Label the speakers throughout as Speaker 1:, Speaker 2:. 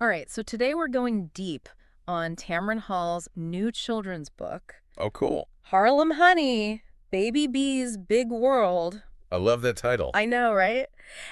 Speaker 1: All right, so today we're going deep on Tamron Hall's new children's book,
Speaker 2: Oh, cool.
Speaker 1: Harlem Honey, Baby Bee's Big World.
Speaker 2: I love that title.
Speaker 1: I know, right?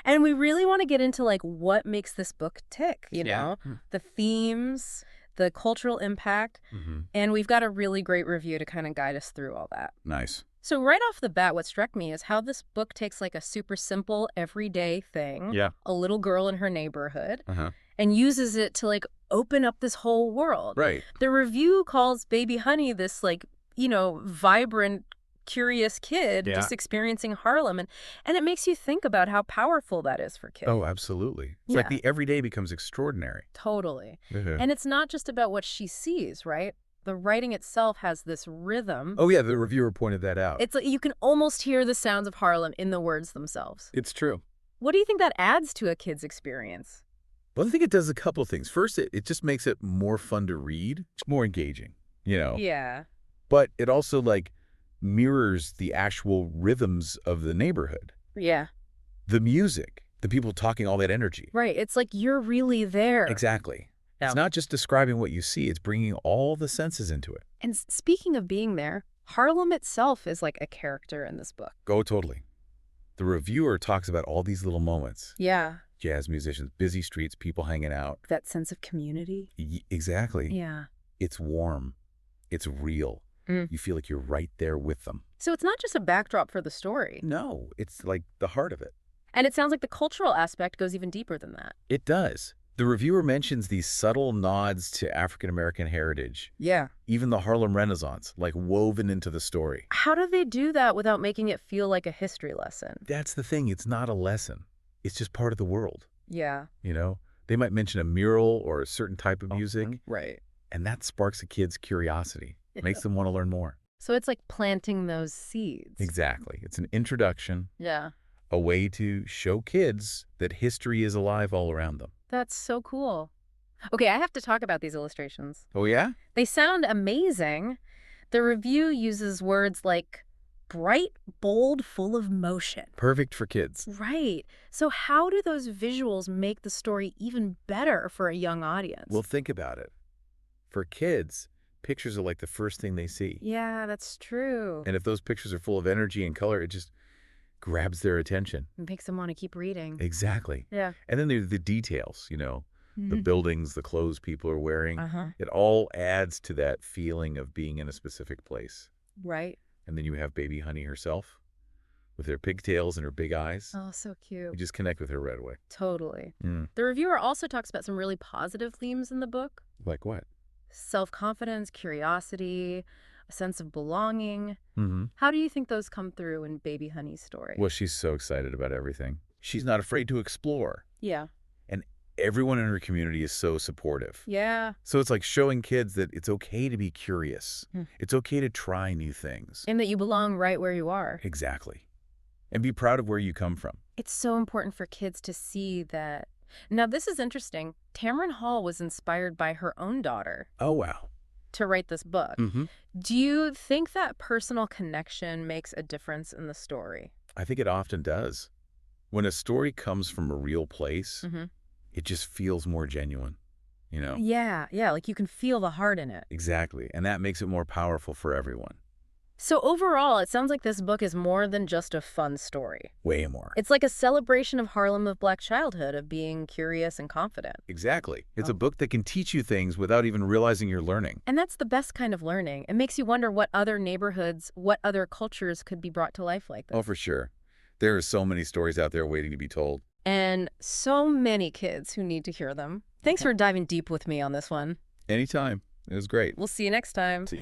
Speaker 1: And we really want to get into like what makes this book tick,
Speaker 2: Yeah.
Speaker 1: the themes, the cultural impact,
Speaker 2: Mm-hmm.
Speaker 1: and we've got a really great review to kind of guide us through all that.
Speaker 2: Nice.
Speaker 1: So right off the bat, what struck me is how this book takes like a super simple, everyday thing,
Speaker 2: Yeah.
Speaker 1: a little girl in her neighborhood,
Speaker 2: Uh-huh.
Speaker 1: and uses it to like open up this whole world.
Speaker 2: Right.
Speaker 1: The review calls Baby Honey this like, vibrant, curious kid
Speaker 2: Yeah.
Speaker 1: just experiencing Harlem. And it makes you think about how powerful that is for kids.
Speaker 2: Oh, absolutely. It's
Speaker 1: Yeah.
Speaker 2: like the everyday becomes extraordinary.
Speaker 1: Totally.
Speaker 2: Uh-huh.
Speaker 1: And it's not just about what she sees, right? The writing itself has this rhythm.
Speaker 2: Oh, yeah, the reviewer pointed that out.
Speaker 1: It's like you can almost hear the sounds of Harlem in the words themselves.
Speaker 2: It's true.
Speaker 1: What do you think that adds to a kid's experience?
Speaker 2: Well, I think it does a couple things. First, it just makes it more fun to read. It's more engaging,
Speaker 1: Yeah.
Speaker 2: But it also, mirrors the actual rhythms of the neighborhood.
Speaker 1: Yeah.
Speaker 2: The music, the people talking, all that energy.
Speaker 1: Right. It's like you're really there.
Speaker 2: Exactly.
Speaker 1: Yeah.
Speaker 2: It's not just describing what you see. It's bringing all the senses into it.
Speaker 1: And speaking of being there, Harlem itself is like a character in this book.
Speaker 2: Oh, totally. The reviewer talks about all these little moments.
Speaker 1: Yeah.
Speaker 2: Jazz musicians, busy streets, people hanging out.
Speaker 1: That sense of community.
Speaker 2: Exactly.
Speaker 1: Yeah.
Speaker 2: It's warm. It's real.
Speaker 1: Mm.
Speaker 2: You feel like you're right there with them.
Speaker 1: So it's not just a backdrop for the story.
Speaker 2: No, it's like the heart of it.
Speaker 1: And it sounds like the cultural aspect goes even deeper than that.
Speaker 2: It does. The reviewer mentions these subtle nods to African-American heritage,
Speaker 1: Yeah.
Speaker 2: even the Harlem Renaissance, like woven into the story.
Speaker 1: How do they do that without making it feel like a history lesson?
Speaker 2: That's the thing. It's not a lesson. It's just part of the world.
Speaker 1: Yeah.
Speaker 2: They might mention a mural or a certain type of music,
Speaker 1: Right.
Speaker 2: and that sparks a kid's curiosity, makes them want to learn more.
Speaker 1: So it's like planting those seeds.
Speaker 2: Exactly. It's an introduction,
Speaker 1: Yeah.
Speaker 2: a way to show kids that history is alive all around them.
Speaker 1: That's so cool. Okay, I have to talk about these illustrations.
Speaker 2: Oh, yeah?
Speaker 1: They sound amazing. The review uses words like bright, bold, full of motion.
Speaker 2: Perfect for kids.
Speaker 1: Right. So how do those visuals make the story even better for a young audience?
Speaker 2: Well, think about it. For kids, pictures are like the first thing they see.
Speaker 1: yeah, that's true.
Speaker 2: And if those pictures are full of energy and color, it just grabs their attention.
Speaker 1: It makes them want to keep reading.
Speaker 2: Exactly.
Speaker 1: Yeah.
Speaker 2: And then there's the details, the buildings, the clothes people are wearing.
Speaker 1: Uh-huh.
Speaker 2: It all adds to that feeling of being in a specific place.
Speaker 1: Right.
Speaker 2: And then you have Baby Honey herself with her pigtails and her big eyes.
Speaker 1: Oh, so cute.
Speaker 2: You just connect with her right away.
Speaker 1: Totally.
Speaker 2: Mm.
Speaker 1: The reviewer also talks about some really positive themes in the book.
Speaker 2: Like what?
Speaker 1: Self-confidence, curiosity, a sense of belonging.
Speaker 2: Mm-hmm.
Speaker 1: How do you think those come through in Baby Honey's story?
Speaker 2: Well, she's so excited about everything. She's not afraid to explore.
Speaker 1: Yeah.
Speaker 2: And everyone in her community is so supportive.
Speaker 1: Yeah.
Speaker 2: So it's like showing kids that it's okay to be curious.
Speaker 1: Hmm.
Speaker 2: It's okay to try new things.
Speaker 1: And that you belong right where you are.
Speaker 2: Exactly. And be proud of where you come from.
Speaker 1: It's so important for kids to see that. Now, this is interesting. Tamron Hall was inspired by her own daughter
Speaker 2: Oh, wow.
Speaker 1: to write this book.
Speaker 2: Mm-hmm.
Speaker 1: Do you think that personal connection makes a difference in the story?
Speaker 2: I think it often does. When a story comes from a real place,
Speaker 1: Mm-hmm.
Speaker 2: it just feels more genuine,
Speaker 1: Yeah, like you can feel the heart in it.
Speaker 2: Exactly. And that makes it more powerful for everyone.
Speaker 1: So overall, it sounds like this book is more than just a fun story.
Speaker 2: Way more.
Speaker 1: It's like a celebration of Harlem of Black childhood, of being curious and confident.
Speaker 2: Exactly. It's
Speaker 1: Oh.
Speaker 2: a book that can teach you things without even realizing you're learning.
Speaker 1: And that's the best kind of learning. It makes you wonder what other neighborhoods, what other cultures could be brought to life like this.
Speaker 2: Oh, for sure. There are so many stories out there waiting to be told.
Speaker 1: And so many kids who need to hear them. Thanks for diving deep with me on this one.
Speaker 2: Anytime. It was great.
Speaker 1: We'll see you next time.
Speaker 2: See you.